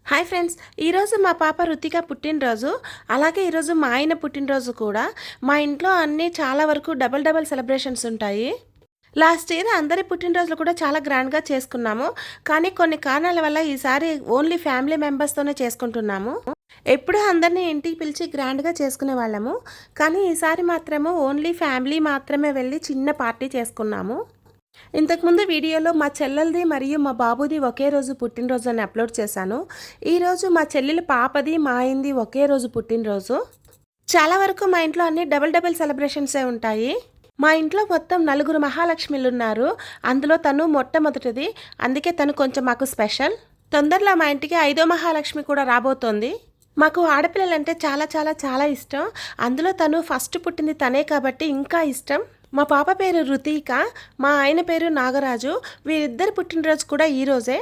Hi friends, ఈరోజు మా పాప రుతిక పుట్టినరోజు. అలాగే ఈరోజు మా ఆయన పుట్టినరోజు కూడా. మా ఇంట్లో అన్నీ చాలా వరకు డబల్ డబల్ సెలబ్రేషన్స్ ఉంటాయి. లాస్ట్ ఇయర్ అందరి పుట్టినరోజులు కూడా చాలా గ్రాండ్గా చేసుకున్నాము. కానీ కొన్ని కారణాల వల్ల ఈసారి ఓన్లీ ఫ్యామిలీ మెంబర్స్తోనే చేసుకుంటున్నాము. ఎప్పుడూ అందరినీ ఇంటికి పిలిచి గ్రాండ్గా చేసుకునే వాళ్ళము. కానీ ఈసారి మాత్రము ఓన్లీ ఫ్యామిలీ మాత్రమే వెళ్ళి చిన్న పార్టీ చేసుకున్నాము. ఇంతకుముందు వీడియోలో మా చెల్లెలది మరియు మా బాబుది ఒకే రోజు పుట్టినరోజు అని అప్లోడ్ చేశాను. ఈరోజు మా చెల్లెల పాపది మా ఆయనది ఒకే రోజు పుట్టినరోజు. చాలా వరకు మా ఇంట్లో అన్ని డబల్ డబల్ సెలబ్రేషన్సే ఉంటాయి. మా ఇంట్లో మొత్తం 4 మహాలక్ష్మిలు ఉన్నారు. అందులో తను మొట్టమొదటిది. అందుకే తను కొంచెం మాకు స్పెషల్. తొందరలో మా ఇంటికి 5వ మహాలక్ష్మి కూడా రాబోతోంది. మాకు ఆడపిల్లలంటే చాలా చాలా చాలా ఇష్టం. అందులో తను ఫస్ట్ పుట్టింది తనే కాబట్టి ఇంకా ఇష్టం. మా పాప పేరు రుతిక, మా ఆయన పేరు నాగరాజు. వీరిద్దరి పుట్టినరోజు కూడా ఈరోజే.